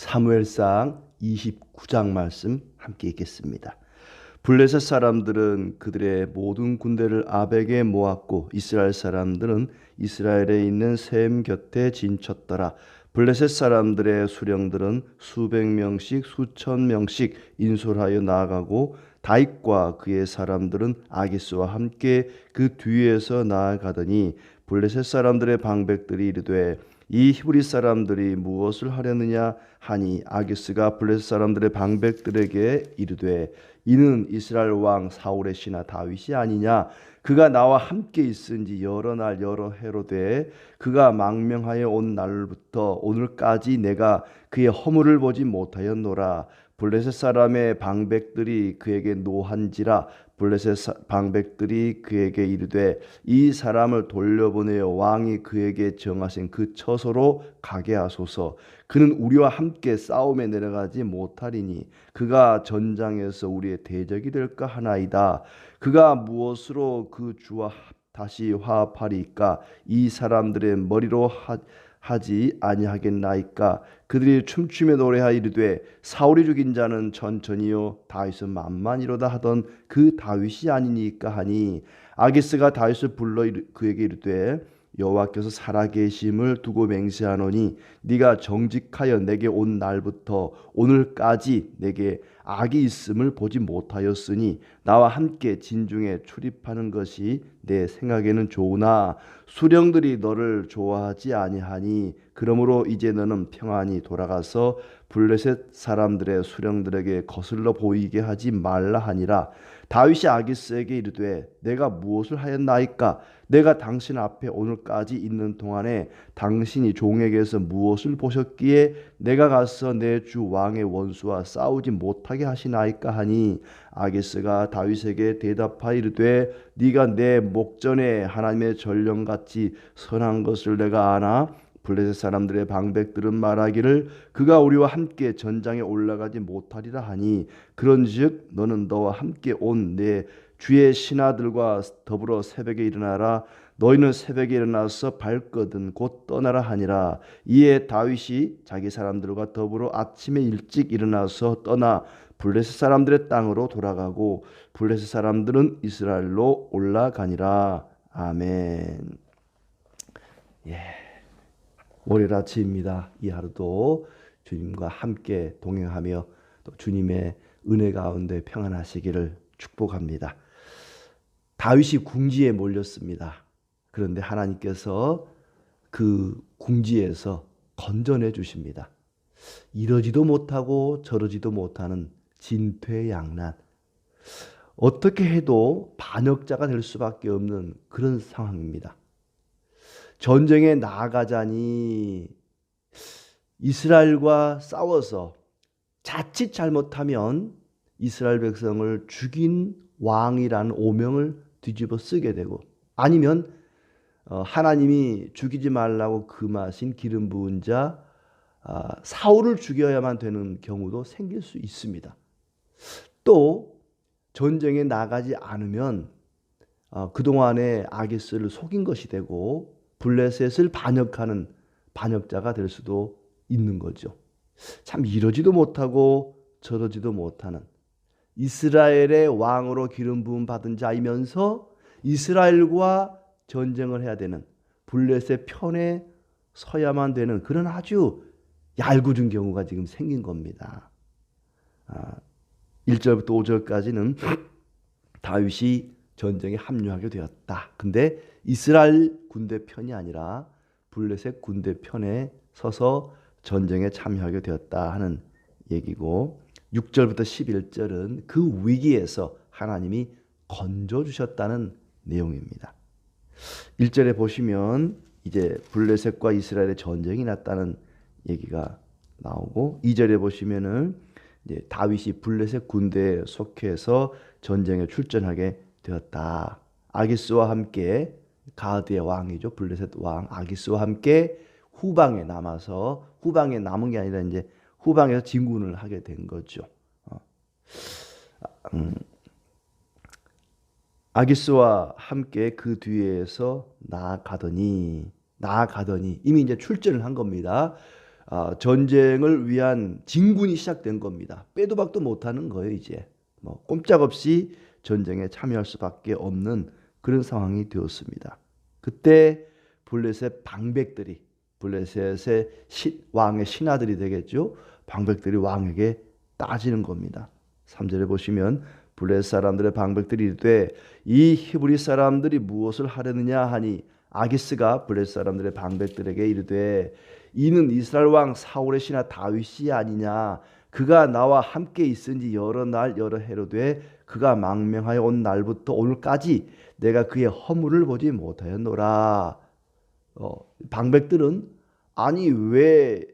사무엘상 29장 말씀 함께 읽겠습니다. 블레셋 사람들은 그들의 모든 군대를 아벡에 모았고 이스라엘 사람들은 이스라엘에 있는 셈 곁에 진쳤더라. 블레셋 사람들의 수령들은 수백 명씩 수천 명씩 인솔하여 나아가고 다윗과 그의 사람들은 아기스와 함께 그 뒤에서 나아가더니 블레셋 사람들의 방백들이 이르되 이 히브리 사람들이 무엇을 하려느냐 하니 아기스가 블레셋 사람들의 방백들에게 이르되 이는 이스라엘 왕 사울의 신하 다윗이 아니냐. 그가 나와 함께 있은지 여러 날 여러 해로 돼 그가 망명하여 온 날부터 오늘까지 내가 그의 허물을 보지 못하였노라. 블레셋 사람의 방백들이 그에게 노한지라. 블레셋 방백들이 그에게 이르되 이 사람을 돌려보내어 왕이 그에게 정하신 그 처소로 가게 하소서. 그는 우리와 함께 싸움에 내려가지 못하리니 그가 전장에서 우리의 대적이 될까 하나이다. 그가 무엇으로 그 주와 다시 화합하리까? 이 사람들의 머리로 하지 아니하겠나이까? 그들이 춤추며 노래하여 이르되 사울이 죽인 자는 천천히요 다윗은 만만이로다 하던 그 다윗이 아니니까 하니 아기스가 다윗을 불러 그에게 이르되 여호와께서 살아계심을 두고 맹세하노니 네가 정직하여 내게 온 날부터 오늘까지 내게 악이 있음을 보지 못하였으니 나와 함께 진중에 출입하는 것이 내 생각에는 좋으나 수령들이 너를 좋아하지 아니하니 그러므로 이제 너는 평안히 돌아가서 블레셋 사람들의 수령들에게 거슬러 보이게 하지 말라 하니라. 다윗이 아기스에게 이르되 내가 무엇을 하였나이까? 내가 당신 앞에 오늘까지 있는 동안에 당신이 종에게서 무엇을 보셨기에 내가 가서 내 주 왕의 원수와 싸우지 못하게 하시나이까 하니 아기스가 다윗에게 대답하여 이르되 네가 내 목전에 하나님의 전령같이 선한 것을 내가 아나 블레셋 사람들의 방백들은 말하기를 그가 우리와 함께 전장에 올라가지 못하리라 하니 그런즉 너는 너와 함께 온 내 주의 신하들과 더불어 새벽에 일어나라. 너희는 새벽에 일어나서 발거든 곧 떠나라 하니라. 이에 다윗이 자기 사람들과 더불어 아침에 일찍 일어나서 떠나 블레셋 사람들의 땅으로 돌아가고 블레셋 사람들은 이스라엘로 올라가니라. 아멘. 예. 월요일 아침입니다. 이 하루도 주님과 함께 동행하며 또 주님의 은혜 가운데 평안하시기를 축복합니다. 다윗이 궁지에 몰렸습니다. 그런데 하나님께서 그 궁지에서 건져내 주십니다. 이러지도 못하고 저러지도 못하는 진퇴양난. 어떻게 해도 반역자가 될 수밖에 없는 그런 상황입니다. 전쟁에 나아가자니 이스라엘과 싸워서 자칫 잘못하면 이스라엘 백성을 죽인 왕이라는 오명을 뒤집어 쓰게 되고 아니면 하나님이 죽이지 말라고 금하신 기름 부은 자 사울을 죽여야만 되는 경우도 생길 수 있습니다. 또 전쟁에 나가지 않으면 그동안의 아기스를 속인 것이 되고 블레셋을 반역하는 반역자가 될 수도 있는 거죠. 참 이러지도 못하고 저러지도 못하는 이스라엘의 왕으로 기름 부음 받은 자이면서 이스라엘과 전쟁을 해야 되는 블레셋 편에 서야만 되는 그런 아주 얄궂은 경우가 지금 생긴 겁니다. 1절부터 5절까지는 다윗이 전쟁에 합류하게 되었다. 근데 이스라엘 군대 편이 아니라 블레셋 군대 편에 서서 전쟁에 참여하게 되었다 하는 얘기고 6절부터 11절은 그 위기에서 하나님이 건져주셨다는 내용입니다. 1절에 보시면 이제 블레셋과 이스라엘의 전쟁이 났다는 얘기가 나오고 2절에 보시면은 이제 다윗이 블레셋 군대에 속해서 전쟁에 출전하게 되었다. 아기스와 함께 가드의 왕이죠. 블레셋 왕 아기스와 함께 후방에 남아서 후방에 남은 게 아니라 이제 후방에서 진군을 하게 된 거죠. 아기스와 함께 그 뒤에서 나아가더니 이미 이제 출전을 한 겁니다. 전쟁을 위한 진군이 시작된 겁니다. 빼도 박도 못하는 거예요. 이제 뭐 꼼짝없이 전쟁에 참여할 수밖에 없는 그런 상황이 되었습니다. 그때 블레셋 방백들이 블레셋의 왕의 신하들이 되겠죠. 방백들이 왕에게 따지는 겁니다. 3절에 보시면 블레셋 사람들의 방백들이 이르되 이 히브리 사람들이 무엇을 하려느냐 하니 아기스가 블레셋 사람들의 방백들에게 이르되 이는 이스라엘 왕 사울의 신하 다윗이 아니냐. 그가 나와 함께 있은지 여러 날 여러 해로 돼 그가 망명하여 온 날부터 오늘까지 내가 그의 허물을 보지 못하였노라. 방백들은 아니 왜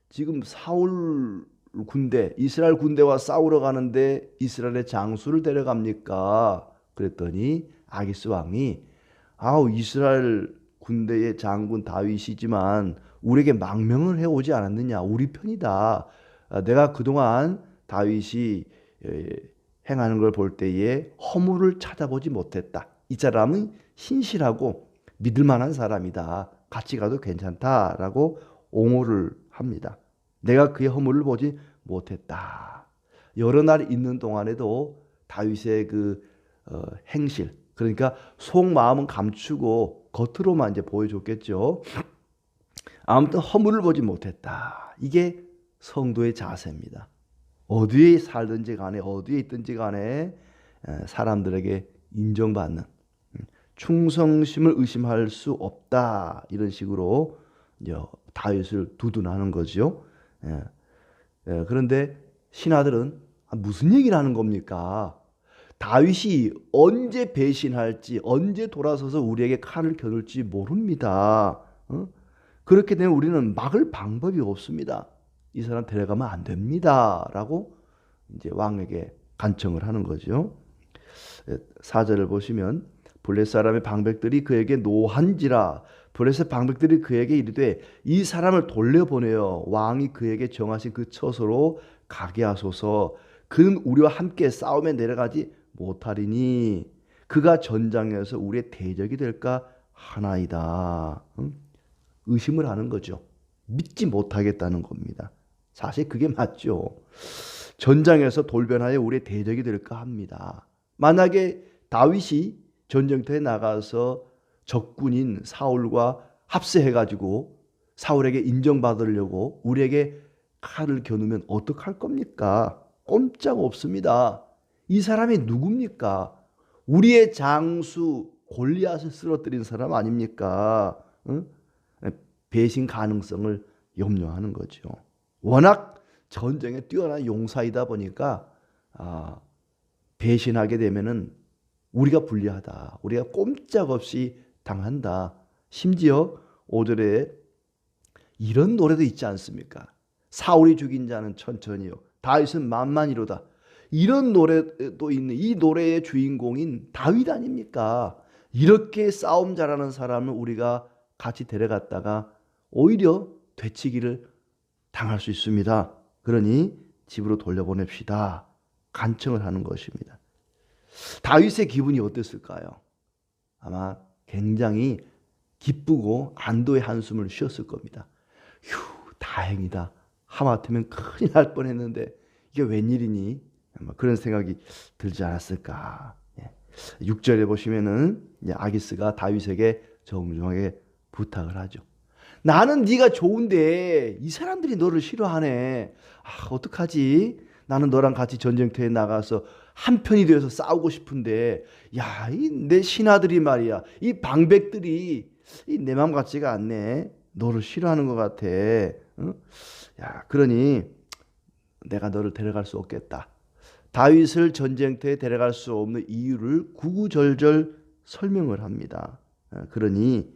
지금 사울 군대 이스라엘 군대와 싸우러 가는데 이스라엘의 장수를 데려갑니까? 그랬더니 아기스 왕이 이스라엘 군대의 장군 다윗이지만 우리에게 망명을 해오지 않았느냐. 우리 편이다. 내가 그동안 다윗이 행하는 걸 볼 때에 허물을 찾아보지 못했다. 이 사람은 신실하고 믿을 만한 사람이다. 같이 가도 괜찮다라고 옹호를 합니다. 내가 그의 허물을 보지 못했다. 여러 날 있는 동안에도 다윗의 그 행실, 그러니까 속마음은 감추고 겉으로만 이제 보여줬겠죠. 아무튼 허물을 보지 못했다. 이게 성도의 자세입니다. 어디에 살든지 간에 어디에 있든지 간에 사람들에게 인정받는 충성심을 의심할 수 없다. 이런 식으로 다윗을 두둔하는 거죠. 그런데 신하들은 무슨 얘기를 하는 겁니까? 다윗이 언제 배신할지 언제 돌아서서 우리에게 칼을 겨눌지 모릅니다. 그렇게 되면 우리는 막을 방법이 없습니다. 이 사람 데려가면 안 됩니다. 라고 이제 왕에게 간청을 하는 거죠. 4절을 보시면 블레셋 사람의 방백들이 그에게 노한지라 블레셋 방백들이 그에게 이르되 이 사람을 돌려보내어 왕이 그에게 정하신 그 처소로 가게 하소서. 그는 우리와 함께 싸움에 내려가지 못하리니 그가 전장에서 우리의 대적이 될까 하나이다. 의심을 하는 거죠. 믿지 못하겠다는 겁니다. 사실 그게 맞죠. 전장에서 돌변하여 우리의 대적이 될까 합니다. 만약에 다윗이 전쟁터에 나가서 적군인 사울과 합세해가지고 사울에게 인정받으려고 우리에게 칼을 겨누면 어떡할 겁니까? 꼼짝 없습니다. 이 사람이 누굽니까? 우리의 장수 골리앗을 쓰러뜨린 사람 아닙니까? 배신 가능성을 염려하는 거죠. 워낙 전쟁에 뛰어난 용사이다 보니까 배신하게 되면은 우리가 불리하다. 우리가 꼼짝없이 당한다. 심지어 5절에 이런 노래도 있지 않습니까? 사울이 죽인 자는 천천히요. 다윗은 만만히로다. 이런 노래도 있는 이 노래의 주인공인 다윗 아닙니까? 이렇게 싸움 잘하는 사람을 우리가 같이 데려갔다가 오히려 되치기를 당할 수 있습니다. 그러니 집으로 돌려보냅시다. 간청을 하는 것입니다. 다윗의 기분이 어땠을까요? 아마 굉장히 기쁘고 안도의 한숨을 쉬었을 겁니다. 휴, 다행이다. 하마터면 큰일 날 뻔했는데 이게 웬일이니? 아마 그런 생각이 들지 않았을까. 6절에 보시면은 아기스가 다윗에게 정중하게 부탁을 하죠. 나는 네가 좋은데 이 사람들이 너를 싫어하네. 어떡하지? 나는 너랑 같이 전쟁터에 나가서 한편이 되어서 싸우고 싶은데 이 내 신하들이 말이야. 이 방백들이 내 마음 같지가 않네. 너를 싫어하는 것 같아. 그러니 내가 너를 데려갈 수 없겠다. 다윗을 전쟁터에 데려갈 수 없는 이유를 구구절절 설명을 합니다. 그러니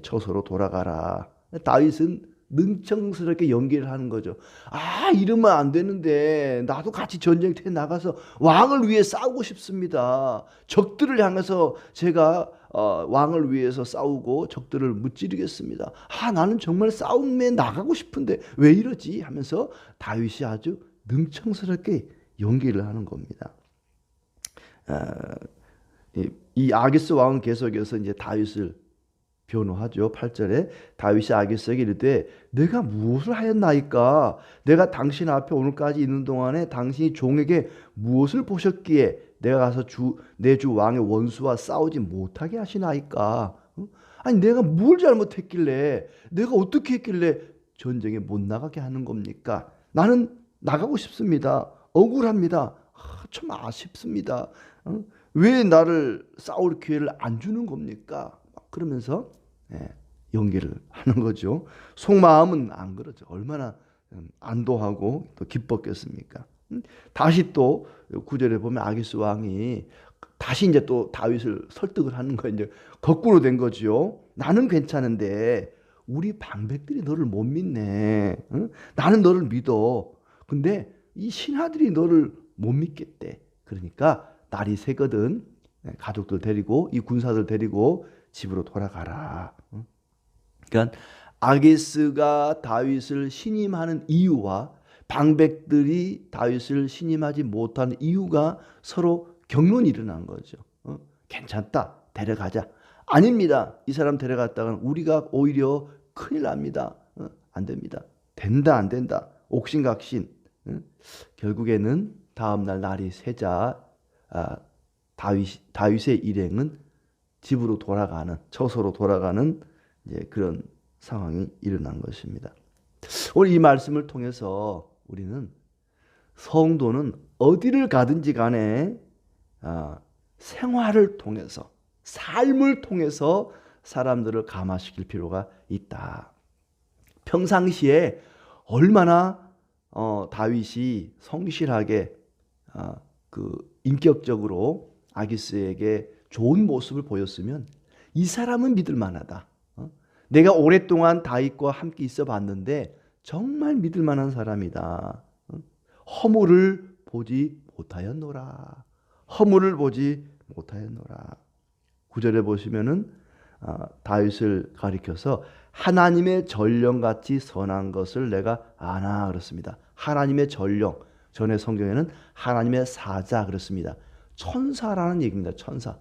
처소로 돌아가라. 다윗은 능청스럽게 연기를 하는 거죠. 이러면 안 되는데 나도 같이 전쟁터에 나가서 왕을 위해 싸우고 싶습니다. 적들을 향해서 제가 왕을 위해서 싸우고 적들을 무찌르겠습니다. 나는 정말 싸움에 나가고 싶은데 왜 이러지? 하면서 다윗이 아주 능청스럽게 연기를 하는 겁니다. 이 아기스 왕은 계속해서 이제 다윗을 변호하죠. 8절에 다윗이 아기스에게 이르되 내가 무엇을 하였나이까? 내가 당신 앞에 오늘까지 있는 동안에 당신이 종에게 무엇을 보셨기에 내가 가서 내 주 왕의 원수와 싸우지 못하게 하시나이까? 아니 내가 뭘 잘못했길래, 내가 어떻게 했길래 전쟁에 못 나가게 하는 겁니까? 나는 나가고 싶습니다. 억울합니다. 참 아쉽습니다. 왜 나를 싸울 기회를 안 주는 겁니까? 그러면서 연기를 하는 거죠. 속마음은 안 그러죠. 얼마나 안도하고 또 기뻤겠습니까? 다시 또 9절에 보면 아기스 왕이 다시 이제 또 다윗을 설득을 하는 거예요. 이제 거꾸로 된 거죠. 나는 괜찮은데 우리 방백들이 너를 못 믿네. 응? 나는 너를 믿어. 근데 이 신하들이 너를 못 믿겠대. 그러니까 날이 새거든 가족들 데리고 이 군사들 데리고 집으로 돌아가라. 그러니까 아기스가 다윗을 신임하는 이유와 방백들이 다윗을 신임하지 못하는 이유가 서로 경론이 일어난 거죠. 괜찮다, 데려가자. 아닙니다. 이 사람 데려갔다가는 우리가 오히려 큰일 납니다. 안 됩니다. 된다, 안 된다. 옥신각신. 결국에는 다음날 날이 새자 다윗의 일행은 집으로 돌아가는, 처소로 돌아가는 이제 그런 상황이 일어난 것입니다. 오늘 이 말씀을 통해서 우리는 성도는 어디를 가든지 간에 생활을 통해서, 삶을 통해서 사람들을 감화시킬 필요가 있다. 평상시에 얼마나 다윗이 성실하게 인격적으로 아기스에게 좋은 모습을 보였으면 이 사람은 믿을 만하다. 내가 오랫동안 다윗과 함께 있어 봤는데 정말 믿을 만한 사람이다. 허물을 보지 못하였노라. 허물을 보지 못하였노라. 9절에 보시면은 다윗을 가리켜서 하나님의 전령같이 선한 것을 내가 아나 그렇습니다. 하나님의 전령, 전에 성경에는 하나님의 사자 그렇습니다. 천사라는 얘기입니다. 천사.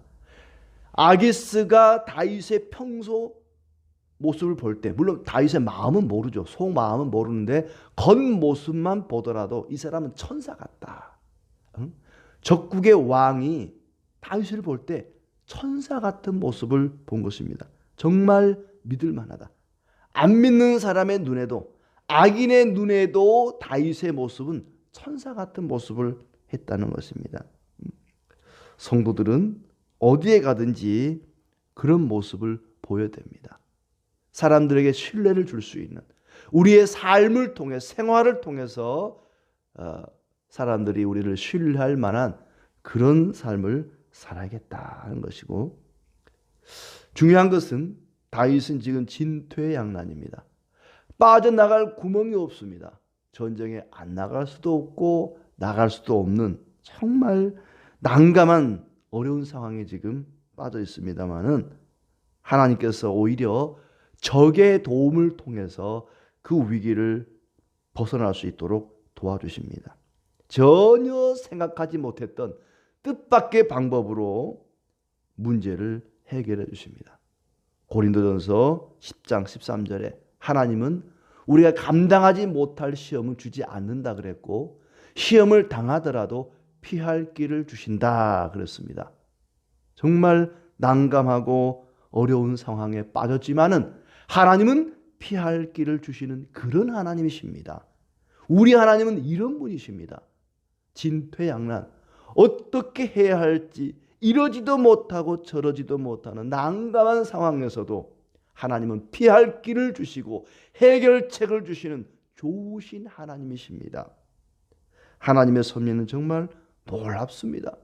아기스가 다윗의 평소 모습을 볼 때, 물론 다윗의 마음은 모르죠. 속마음은 모르는데 겉모습만 보더라도 이 사람은 천사 같다. 적국의 왕이 다윗을 볼 때 천사 같은 모습을 본 것입니다. 정말 믿을 만하다. 안 믿는 사람의 눈에도, 악인의 눈에도 다윗의 모습은 천사 같은 모습을 했다는 것입니다. 성도들은 어디에 가든지 그런 모습을 보여야 됩니다. 사람들에게 신뢰를 줄 수 있는, 우리의 삶을 통해, 생활을 통해서 사람들이 우리를 신뢰할 만한 그런 삶을 살아야겠다는 것이고, 중요한 것은 다윗은 지금 진퇴양난입니다. 빠져나갈 구멍이 없습니다. 전쟁에 안 나갈 수도 없고 나갈 수도 없는 정말 난감한 어려운 상황에 지금 빠져 있습니다만은 하나님께서 오히려 적의 도움을 통해서 그 위기를 벗어날 수 있도록 도와주십니다. 전혀 생각하지 못했던 뜻밖의 방법으로 문제를 해결해 주십니다. 고린도전서 10장 13절에 하나님은 우리가 감당하지 못할 시험은 주지 않는다 그랬고 시험을 당하더라도 피할 길을 주신다 그랬습니다. 정말 난감하고 어려운 상황에 빠졌지만은 하나님은 피할 길을 주시는 그런 하나님이십니다. 우리 하나님은 이런 분이십니다. 진퇴양난, 어떻게 해야 할지 이러지도 못하고 저러지도 못하는 난감한 상황에서도 하나님은 피할 길을 주시고 해결책을 주시는 좋으신 하나님이십니다. 하나님의 섭리는 정말 놀랍습니다.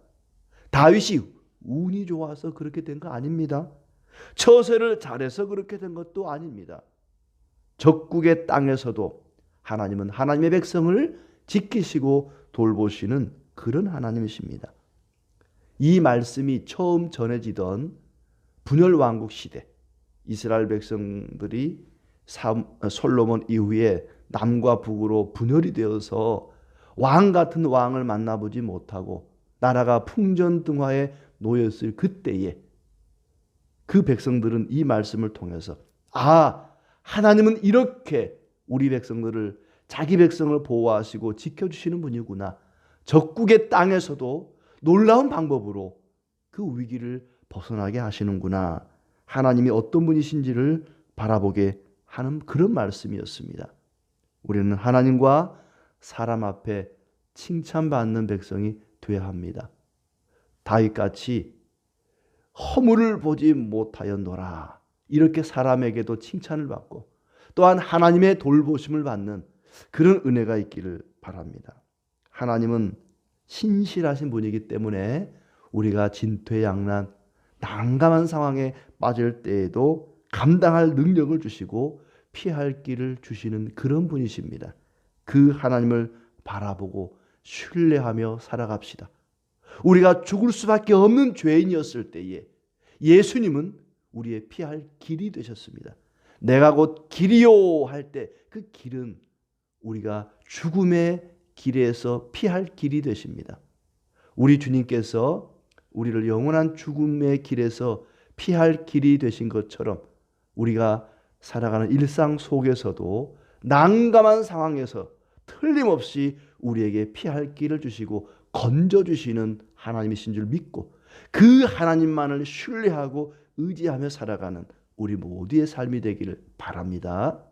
다윗이 운이 좋아서 그렇게 된 거 아닙니다. 처세를 잘해서 그렇게 된 것도 아닙니다. 적국의 땅에서도 하나님은 하나님의 백성을 지키시고 돌보시는 그런 하나님이십니다. 이 말씀이 처음 전해지던 분열왕국 시대, 이스라엘 백성들이 솔로몬 이후에 남과 북으로 분열이 되어서 왕 같은 왕을 만나보지 못하고 나라가 풍전등화에 놓였을 그때에 그 백성들은 이 말씀을 통해서 하나님은 이렇게 우리 백성들을 자기 백성을 보호하시고 지켜주시는 분이구나. 적국의 땅에서도 놀라운 방법으로 그 위기를 벗어나게 하시는구나. 하나님이 어떤 분이신지를 바라보게 하는 그런 말씀이었습니다. 우리는 하나님과 사람 앞에 칭찬받는 백성이 되어야 합니다. 다윗같이 허물을 보지 못하였노라. 이렇게 사람에게도 칭찬을 받고 또한 하나님의 돌보심을 받는 그런 은혜가 있기를 바랍니다. 하나님은 신실하신 분이기 때문에 우리가 진퇴양난, 난감한 상황에 빠질 때에도 감당할 능력을 주시고 피할 길을 주시는 그런 분이십니다. 그 하나님을 바라보고 신뢰하며 살아갑시다. 우리가 죽을 수밖에 없는 죄인이었을 때에 예수님은 우리의 피할 길이 되셨습니다. 내가 곧 길이요 할 때 그 길은 우리가 죽음의 길에서 피할 길이 되십니다. 우리 주님께서 우리를 영원한 죽음의 길에서 피할 길이 되신 것처럼 우리가 살아가는 일상 속에서도 난감한 상황에서 틀림없이 우리에게 피할 길을 주시고 건져주시는 하나님이신 줄 믿고 그 하나님만을 신뢰하고 의지하며 살아가는 우리 모두의 삶이 되기를 바랍니다.